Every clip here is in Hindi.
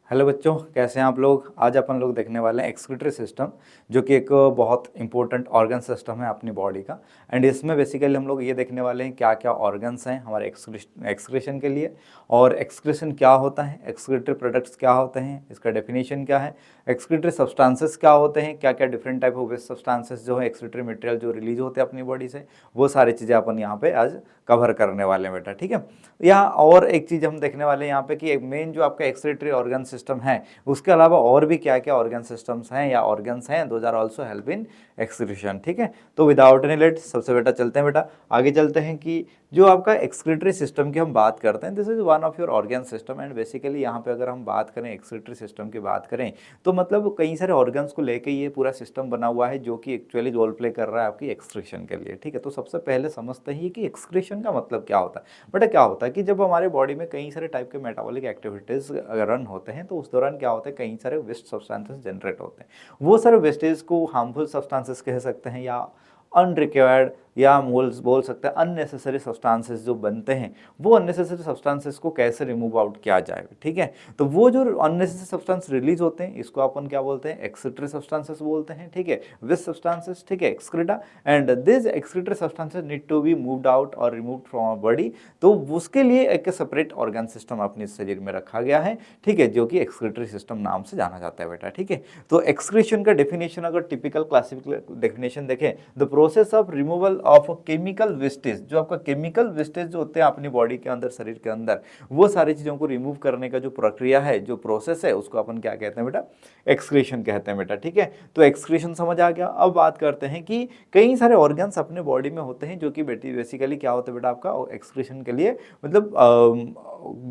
हेलो बच्चों, कैसे हैं आप लोग। आज अपन लोग देखने वाले हैं एक्सक्रीटरी सिस्टम, जो कि एक बहुत इंपॉर्टेंट ऑर्गन सिस्टम है अपनी बॉडी का। एंड इसमें बेसिकली हम लोग ये देखने वाले हैं क्या क्या ऑर्गन्स हैं हमारे एक्सक्रीशन के लिए, और एक्सक्रीशन क्या होता है, एक्सक्रीटरी प्रोडक्ट्स क्या होते हैं, इसका डेफिनेशन क्या है, एक्सक्रीटरी सब्सटेंसेस क्या होते हैं, क्या क्या different type of waste substances जो है एक्सक्रीटरी मटेरियल जो रिलीज होते हैं अपनी बॉडी से, वो सारी चीज़ें अपन यहाँ पे आज कवर करने वाले हैं बेटा। ठीक है, यहाँ और एक चीज़ हम देखने वाले हैं यहाँ पे कि एक मेन जो आपका एक्सक्रीटरी ऑर्गन सिस्टम है, उसके अलावा और भी क्या क्या ऑर्गन सिस्टम्स हैं या ऑर्गन्स हैं, those are also help in excretion. ठीक है, तो विदाउट एनी लेट सबसे बेटा चलते हैं बेटा, आगे चलते हैं कि जो आपका एक्सक्रीटरी सिस्टम की हम बात करते हैं, this is one of your organ system. And basically यहाँ पे अगर हम बात करें एक्सक्रीटरी सिस्टम की बात करें तो मतलब कई सारे ऑर्गन्स को लेके ये पूरा सिस्टम बना हुआ है जो कि एक्चुअली रोल प्ले कर रहा है आपकी एक्सक्रीशन के लिए। ठीक है, तो सबसे पहले समझते हैं कि एक्सक्रीशन का मतलब क्या होता है। बेटा क्या होता है कि जब हमारे बॉडी में कई सारे टाइप के मेटाबॉलिक एक्टिविटीज रन होते हैं तो उस दौरान क्या होता है, कई सारे वेस्ट सब्सटेंसेस जनरेट होते हैं। वो सारे वेस्टेज को हार्मफुल सब्सटेंसेस कह सकते हैं या अनरिक्वायर्ड या बोल सकते हैं अननेसेसरी सब्सटेंसेस जो बनते हैं, वो अननेसेसरी सब्सटेंसेस को कैसे रिमूव आउट किया जाए। ठीक है, तो वो जो अननेसेसरी सब्सटेंस रिलीज होते हैं इसको अपन क्या बोलते हैं, एक्सक्रीटरी सब्सटेंसेस बोलते हैं। ठीक है, वेस्ट सब्सटेंसेस, ठीक है, excreta. And this excretory substances need to be moved out और रिमूव्ड फ्रॉम आवर बॉडी, तो उसके लिए एक सेपरेट ऑर्गन सिस्टम अपने शरीर में रखा गया है। ठीक है, जो कि एक्सक्रीटरी सिस्टम नाम से जाना जाता है बेटा। ठीक है, तो एक्सक्रीशन का डेफिनेशन अगर टिपिकल क्लासिकल डेफिनेशन देखें, the process of removal of chemical wastage, जो आपका केमिकल वेस्टेज जो होते हैं अपनी बॉडी के अंदर, शरीर के अंदर, वो सारी चीजों को रिमूव करने का जो प्रक्रिया है, जो प्रोसेस है, उसको अपन क्या कहते हैं बेटा, एक्सक्रीशन कहते हैं बेटा। ठीक है, तो एक्सक्रीशन समझ आ गया। अब बात करते हैं कि कई सारे ऑर्गन्स अपने बॉडी में होते हैं जो कि बेसिकली क्या होता है बेटा आपका एक्सक्रीशन के लिए मतलब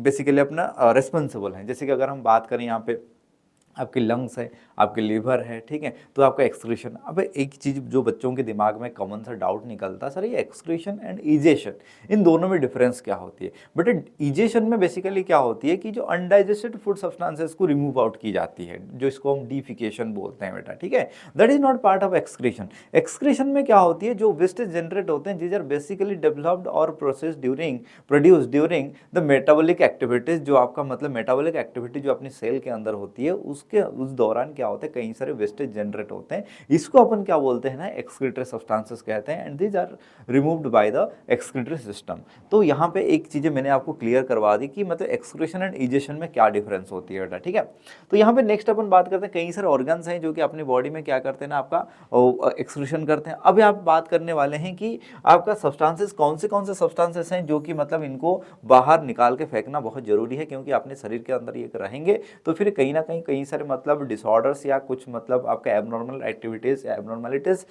बेसिकली अपना रिस्पॉन्सिबल है। जैसे कि अगर हम बात करें यहाँ पे आपके लंग्स है, आपके लीवर है, ठीक है, तो आपका एक्सक्रीशन। अब एक चीज़ जो बच्चों के दिमाग में कॉमन सा डाउट निकलता है, सर ये एक्सक्रीशन एंड इजेशन, इन दोनों में डिफरेंस क्या होती है। बट इजेशन में बेसिकली क्या होती है कि जो अनडाइजेस्टेड फूड सब्सटेंसेस को रिमूव आउट की जाती है, जो इसको हम डिफिकेशन बोलते हैं बेटा। ठीक है, that is not part of excretion. Excretion में क्या होती है, जो वेस्टेज जनरेट होते हैं, दीज आर बेसिकली डेवलप्ड और process produce during the metabolic activities, जो आपका मतलब मेटाबॉलिक एक्टिविटी जो अपनी सेल के अंदर होती है, उस दौरान क्या होता है, कई सारे वेस्टेज जनरेट होते हैं। इसको अपन क्या बोलते हैं ना, एक्सक्रीटरी सब्सटेंसेस कहते हैं। And these are removed by the excretory system. तो यहाँ पे एक चीजें मैंने आपको क्लियर करवा दी कि मतलब एक्सक्रीशन एंड इजेशन में क्या डिफरेंस होती है बेटा। ठीक है, तो यहाँ पे नेक्स्ट अपन बात करते हैं, कई सारे ऑर्गन्स हैं जो कि अपनी बॉडी में क्या करते हैं ना, आपका एक्सक्रीशन करते हैं। अब आप बात करने वाले हैं कि आपका सब्सटेंसेस कौन से सब्सटेंसेस हैं जो कि मतलब इनको बाहर निकाल के फेंकना बहुत जरूरी है, क्योंकि अपने शरीर के अंदर ये रहेंगे तो फिर कहीं ना कहीं सारे मतलब डिसऑर्डर्स या कुछ मतलब आपका एबनॉर्मल एक्टिविटीज या एबनॉर्मलिटीज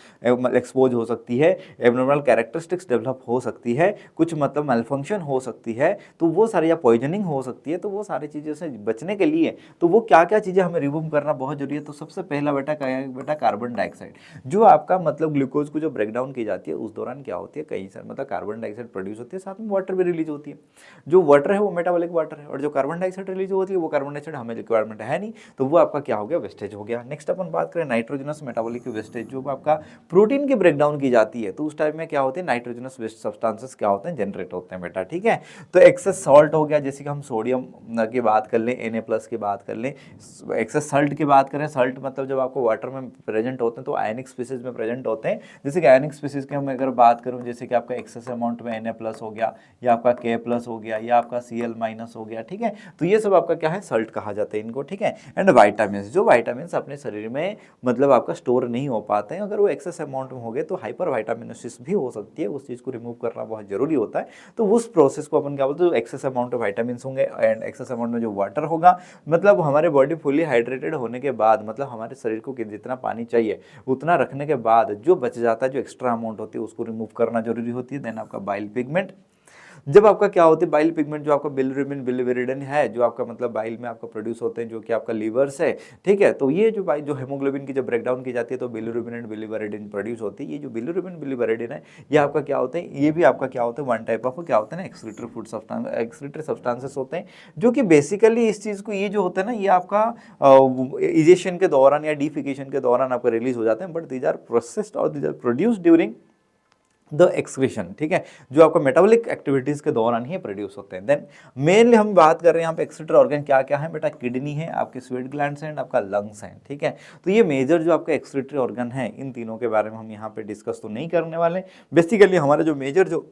एक्सपोज हो सकती है, एबनॉर्मल कैरेक्टरिस्टिक्स डेवलप हो सकती है, कुछ मतलब मेलफंक्शन हो सकती है, तो वो सारी, या पॉइजनिंग हो सकती है। तो वो सारी चीज़ों से बचने के लिए तो वो क्या क्या चीज़ें हमें रिमूव करना बहुत जरूरी है। तो सबसे पहला बेटा क्या है बेटा, कार्बन डाइऑक्साइड, जो आपका मतलब ग्लूकोज को जो ब्रेक डाउन की जाती है उस दौरान क्या होती है, कई सारे मतलब कार्बन डाइऑक्साइड प्रोड्यूस होती है, साथ में वाटर भी रिलीज होती है। जो वाटर है वो मेटाबॉलिक वाटर है, और जो कार्बन डाइऑक्साइड रिलीज होती है वो कार्बन डाइऑक्साइड हमें रिक्वायरमेंट है नहीं, तो वो आपका क्या हो गया, वेस्टेज हो गया। नेक्स्ट अपन बात करें नाइट्रोजनस मेटाबॉलिक वेस्टेज, जो आपका प्रोटीन की ब्रेकडाउन की जाती है, तो उस टाइम में क्या होते हैं, नाइट्रोजनस वेस्ट सब्सटेंसेस क्या होते हैं, जनरेट होते हैं बेटा। ठीक है, तो एक्सेस सॉल्ट हो गया, जैसे कि हम सोडियम की बात कर लें, Na+ की बात कर लें, एक्सेस सल्ट की बात करें, सल्ट मतलब जब आपको वाटर में प्रेजेंट होते हैं तो आयनिक स्पीसीज में प्रेजेंट होते हैं। जैसे कि आयनिक स्पीसीज की हम अगर बात करूं, जैसे कि आपका एक्सेस अमाउंट में Na+ हो गया, या आपका K+ हो गया, या आपका Cl- हो गया। ठीक है, तो ये सब आपका क्या है, सल्ट कहा जाता है इनको। ठीक है, एंड वाइटामिन, जो वाइटामिन अपने शरीर में मतलब आपका स्टोर नहीं हो पाते हैं, अगर वो एक्सेस अमाउंट में हो गए तो हाइपर वाइटामिनोसिस भी हो सकती है, उस चीज़ को रिमूव करना बहुत जरूरी होता है। तो उस प्रोसेस को अपन क्या बोलते हैं, एक्सेस अमाउंट ऑफ वाइटामिन होंगे एंड एक्सेस अमाउंट में जो वाटर होगा, मतलब हमारे बॉडी फुली हाइड्रेटेड होने के बाद, मतलब हमारे शरीर को जितना पानी चाहिए उतना रखने के बाद जो बच जाता है, जो एक्स्ट्रा अमाउंट होती है, उसको रिमूव करना जरूरी होती है। देन आपका बाइल पिगमेंट, जब आपका क्या होता है, बाइल पिगमेंट जो आपका बिलिरुबिन बिलिरुबिन है, जो आपका मतलब बाइल में आपका प्रोड्यूस होते हैं, जो कि आपका लीवर से, ठीक है, तो ये जो हेमोग्लोबिन की जब ब्रेकडाउन की जाती है तो बिलिरुबिन एंड बिलिवरिडिन प्रोड्यूस होती है। ये जो बिलिरुबिन बिलिवरिडिन है, ये आपका क्या होते हैं, ये भी आपका क्या होता है, वन टाइप ऑफ क्या होता है ना, excretory food substance, excretory substances होते हैं, जो कि बेसिकली इस चीज को, ये जो होता है ना, ये आपका इजेशन के दौरान या डिफिकेशन के दौरान आपका रिलीज हो जाते हैं, बट दीज आर प्रोसेस्ड और these are produced during the excretion, ठीक है, जो आपका मेटाबॉलिक एक्टिविटीज के दौरान ही प्रोड्यूस होते हैं। देन मेनली हम बात कर रहे हैं यहाँ पे एक्सक्रीटरी ऑर्गन क्या क्या है बेटा, किडनी है, आपके स्वेट ग्लैंड्स हैं, आपका लंग्स हैं, ठीक है। तो ये मेजर जो आपका एक्सक्रीटरी ऑर्गन है, इन तीनों के बारे में हम यहाँ पे डिस्कस तो नहीं करने वाले। बेसिकली हमारा जो मेजर जो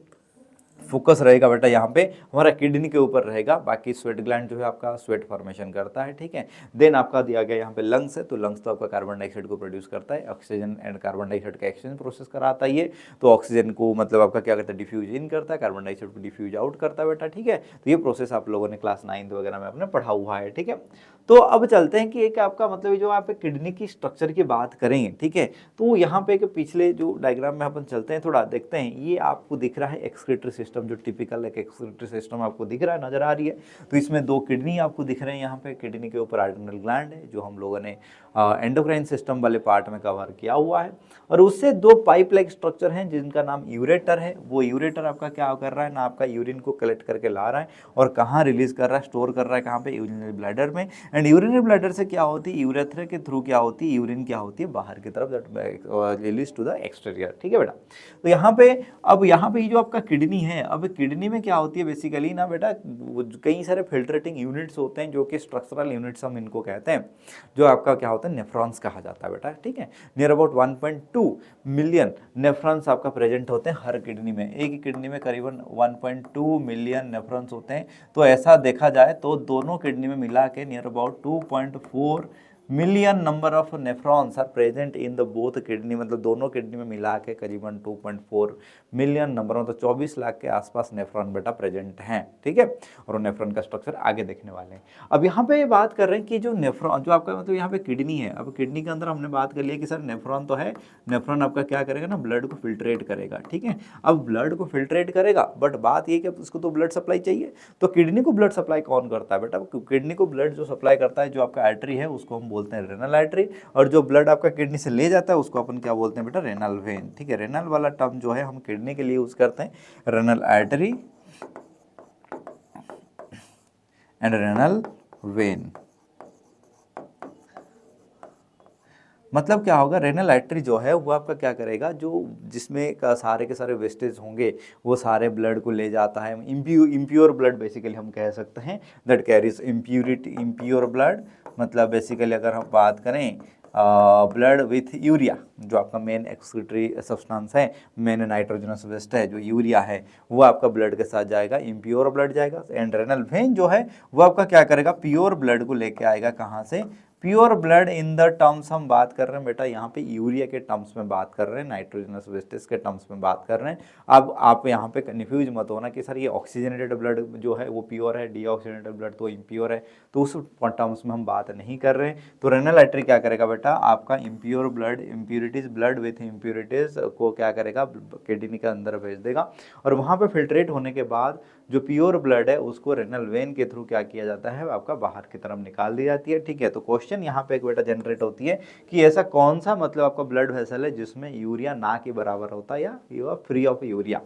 फोकस रहेगा बेटा यहाँ पे हमारा किडनी के ऊपर रहेगा, बाकी स्वेट ग्लैंड जो है आपका स्वेट फॉर्मेशन करता है, ठीक है। देन आपका दिया गया यहाँ पे लंग्स है, तो लंग्स तो आपका कार्बन डाइऑक्साइड को प्रोड्यूस करता है, ऑक्सीजन एंड कार्बन डाइऑक्साइड का एक्सचेंज प्रोसेस कराता है ये, तो ऑक्सीजन को मतलब आपका क्या करता है, डिफ्यूज इन करता है, कार्बन डाइऑक्साइड को डिफ्यूज आउट करता है बेटा, ठीक है। तो ये प्रोसेस आप लोगों ने क्लास 9 वगैरह में आपने पढ़ा हुआ है, ठीक है। तो अब चलते हैं कि एक आपका मतलब जो आप किडनी की स्ट्रक्चर की बात करेंगे, ठीक है, तो यहाँ पे पिछले जो डायग्राम में अपन चलते हैं, थोड़ा देखते हैं। ये आपको दिख रहा है एक्सक्रीटरी सिस्टम, जो टिपिकल एक एक्सक्रीटरी सिस्टम आपको दिख रहा है, नजर आ रही है। तो इसमें 2 किडनी आपको दिख रहे हैं यहाँ पे, किडनी के ऊपर आड्रिनल ग्लैंड है, जो हम लोगों ने एंडोक्राइन सिस्टम वाले पार्ट में कवर किया हुआ है, और उससे 2 पाइप लाइक स्ट्रक्चर हैं जिनका नाम यूरेटर है। वो यूरेटर आपका क्या कर रहा है ना, आपका यूरिन को कलेक्ट करके ला रहा है और कहाँ रिलीज कर रहा है, स्टोर कर रहा है कहाँ पे, यूरिनरी ब्लैडर में। एंड यूरिनरी ब्लैडर से क्या होती है, यूरेथ्रा के थ्रू क्या होती है, यूरिन क्या होती है, बाहर की तरफ रिलीज टू द एक्सटीरियर, ठीक है बेटा। तो यहाँ पे अब यहाँ पे जो आपका किडनी है, अब किडनी में क्या होती है बेसिकली ना बेटा, कई सारे फिल्ट्रेटिंग यूनिट्स होते हैं, जो कि स्ट्रक्चरल यूनिट्स हम इनको कहते हैं, जो आपका क्या होता है, नेफ्रॉन्स कहा जाता है बेटा, ठीक है। नियर अबाउट 1.2 मिलियन नेफ्रॉन्स आपका प्रेजेंट होते हैं हर किडनी में। एक ही किडनी में करीबन 1.2 मिलियन नेफ्रॉन्स होते हैं। तो ऐसा देखा जाए तो दोनों किडनी में मिला के near about 2.4 million number of nephrons are present in the both kidney, मतलब दोनों किडनी में मिला के करीबन 2.4 मिलियन नंबर, मतलब 24 लाख के आसपास नेफ्रॉन बेटा प्रेजेंट हैं, ठीक है। और नेफ्रॉन का स्ट्रक्चर आगे देखने वाले हैं। अब यहाँ पे बात कर रहे हैं कि जो नेफ्रॉन जो आपका मतलब यहाँ पे किडनी है, अब किडनी के अंदर हमने बात कर लिया कि सर नेफ्रॉन तो है, नेफ्रॉन आपका क्या करेगा ना, ब्लड को फिल्ट्रेट करेगा, ठीक है। अब ब्लड को फिल्ट्रेट करेगा, बट बात ये कि उसको तो ब्लड सप्लाई चाहिए, तो किडनी को ब्लड सप्लाई कौन करता है बेटा, किडनी को ब्लड जो सप्लाई करता है, जो आपका आर्टरी है, उसको हम बोलते हैं रेनल आर्टरी, और जो ब्लड आपका किडनी से ले जाता है उसको अपन क्या बोलते हैं बेटा, रेनल वेन, ठीक है। रेनल वाला टर्म जो है हम किडनी के लिए यूज करते हैं, renal artery and renal vein. मतलब क्या होगा, रेनल आर्टरी जो है वो आपका क्या करेगा, जो जिसमें का सारे के सारे वेस्टेज होंगे वो सारे ब्लड को ले जाता है, इम्प्योर ब्लड बेसिकली हम कह सकते हैं, that carries impurity, impure blood, मतलब बेसिकली अगर हम बात करें ब्लड विथ यूरिया, जो आपका मेन एक्सक्रीटरी सब्सटेंस है, मेन नाइट्रोजनस वेस्ट है जो यूरिया है, वो आपका ब्लड के साथ जाएगा, इम्प्योर ब्लड जाएगा। एंड रेनल वेन जो है वो आपका क्या करेगा, प्योर ब्लड को लेके आएगा, कहाँ से, pure blood in the terms हम बात कर रहे हैं बेटा, यहाँ पे यूरिया के टर्म्स में बात कर रहे हैं, नाइट्रोजनस वेस्टेज के टर्म्स में बात कर रहे हैं। अब आप यहाँ पे कन्फ्यूज मत होना कि सर ये ऑक्सीजनेटेड ब्लड जो है वो प्योर है, डीऑक्सीजनेटेड ब्लड तो इम्प्योर है, तो उस टर्म्स में हम बात नहीं कर रहे हैं। तो रेनल आर्टरी क्या करेगा बेटा, आपका impure blood, impurities, blood with impurities को क्या करेगा, किडनी के अंदर भेज देगा, और वहाँ पे फिल्ट्रेट होने के बाद जो प्योर ब्लड है उसको रेनल वेन के थ्रू क्या किया जाता है, आपका बाहर की तरफ निकाल दी जाती है, ठीक है। तो क्वेश्चन यहाँ पे एक बेटा जनरेट होती है कि ऐसा कौन सा मतलब आपका ब्लड वेसल है जिसमें यूरिया ना के बराबर होता है, या you are free of urea,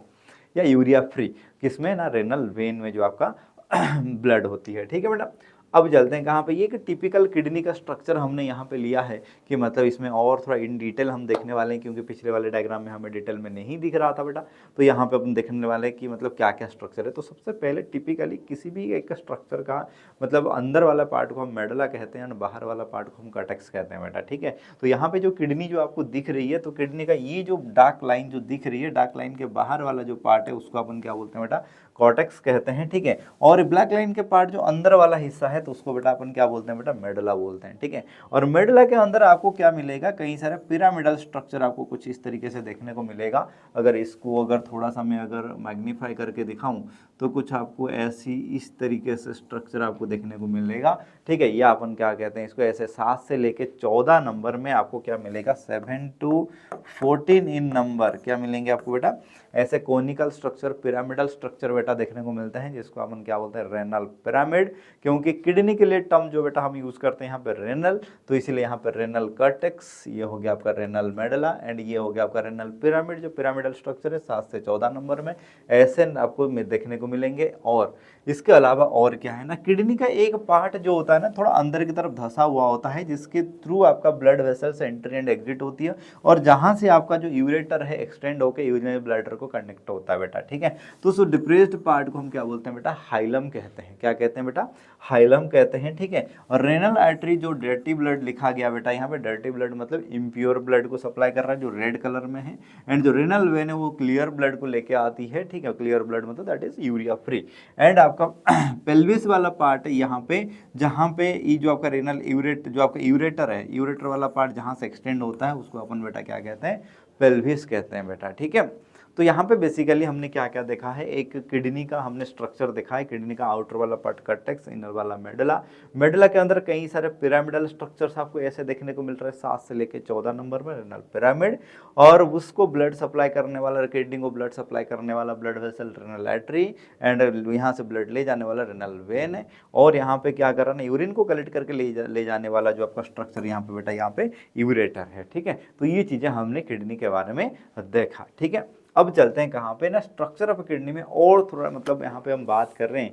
या यूरिया फ्री, किसमें ना, रेनल वेन में जो आपका ब्लड होती है, ठीक है बेटा। अब चलते हैं कहाँ पे, ये कि टिपिकल किडनी का स्ट्रक्चर हमने यहाँ पे लिया है, कि मतलब इसमें और थोड़ा इन डिटेल हम देखने वाले हैं, क्योंकि पिछले वाले डायग्राम में हमें डिटेल में नहीं दिख रहा था बेटा। तो यहाँ पे अपन देखने वाले हैं कि मतलब क्या क्या स्ट्रक्चर है। तो सबसे पहले टिपिकली किसी भी एक स्ट्रक्चर का मतलब अंदर वाला पार्ट को हम मेडुला कहते हैं और बाहर वाला पार्ट को हम कॉर्टेक्स कहते हैं बेटा, ठीक है। तो यहाँ पे जो किडनी जो आपको दिख रही है, तो किडनी का ये जो डार्क लाइन जो दिख रही है, डार्क लाइन के बाहर वाला जो पार्ट है उसको अपन क्या बोलते हैं बेटा, कॉर्टेक्स कहते हैं, ठीक है। और ब्लैक लाइन के पार्ट जो अंदर वाला हिस्सा है, तो उसको बेटा अपन क्या बोलते हैं बेटा, मेडुला बोलते हैं, ठीक है। और मेडुला के अंदर आपको क्या मिलेगा, कई सारे पिरामिडल स्ट्रक्चर आपको कुछ इस तरीके से देखने को मिलेगा। अगर इसको अगर थोड़ा सा मैं अगर मैग्नीफाई करके दिखाऊं तो कुछ आपको ऐसी इस तरीके से स्ट्रक्चर आपको देखने को मिलेगा, ठीक है। या अपन क्या कहते हैं इसको, ऐसे 7 से लेके 14 नंबर में आपको क्या मिलेगा, 7 to 14 इन नंबर क्या मिलेंगे आपको बेटा, ऐसे कोनिकल स्ट्रक्चर, पिरामिडल स्ट्रक्चर बेटा देखने को मिलते हैं, जिसको अपन क्या बोलते हैं, रेनल पिरामिड। क्योंकि किडनी के लिए टर्म जो बेटा हम यूज करते हैं यहाँ पे रेनल, तो इसीलिए यहाँ पे रेनल कॉर्टेक्स, ये हो गया आपका रेनल मेडुला, एंड ये हो गया आपका रेनल पिरामिड, जो पिरामिडल स्ट्रक्चर है 7 से 14 नंबर में ऐसे आपको देखने को मिलेंगे। और इसके अलावा और क्या है ना, किडनी का एक पार्ट जो होता है ना, थोड़ा अंदर की तरफ धंसा हुआ होता है, जिसके थ्रू आपका blood vessels entry and exit होती है, और जहां से आपका जो यूरेटर है एक्सटेंड होकर यूरिनरी ब्लैडर को कनेक्ट होता है बेटा, ठीक है। तो उस डिप्रेस्ड पार्ट को हम क्या बोलते हैं बेटा, हाइलम कहते हैं। क्या कहते हैं बेटा, हाइलम कहते हैं, ठीक है। और रेनल आर्टरी जो डर्टी ब्लड लिखा गया बेटा यहाँ पे, डर्टी ब्लड मतलब इम्प्योर ब्लड को सप्लाई कर रहा है जो रेड कलर में है, एंड जो रेनल वेन है वो क्लियर ब्लड को लेके आती है, ठीक है। क्लियर ब्लड मतलब that is urea free. And आपका पेल्विस वाला पार्ट है यहाँ पे, जहाँ पे ये जो आपका रेनल यूरेट, जो आपका यूरेटर है, यूरेटर वाला पार्ट जहाँ से एक्सटेंड होता है उसको अपन बेटा क्या कहते हैं, पेल्विस कहते हैं बेटा, ठीक है। तो यहाँ पे बेसिकली हमने क्या क्या देखा है, एक किडनी का हमने स्ट्रक्चर देखा है, किडनी का आउटर वाला पार्ट कर्टेक्स, इनर वाला मेडुला, मेडुला के अंदर कई सारे पिरामिडल स्ट्रक्चर्स आपको ऐसे देखने को मिल रहा है 7 से लेके 14 नंबर में, रेनल पिरामिड, और उसको ब्लड सप्लाई करने वाला, किडनी को ब्लड सप्लाई करने वाला blood vessel renal artery, and यहाँ से ब्लड ले जाने वाला रेनल वेन है, और यहाँ पे क्या कर रहा है, यूरिन को कलेक्ट करके ले जाने वाला जो आपका स्ट्रक्चर यहाँ पे बेटा, यहाँ पे यूरेटर है, ठीक है। तो ये चीजें हमने किडनी के बारे में देखा, ठीक है। अब चलते हैं कहाँ पे ना, स्ट्रक्चर ऑफ किडनी में और थोड़ा मतलब यहाँ पे हम बात कर रहे हैं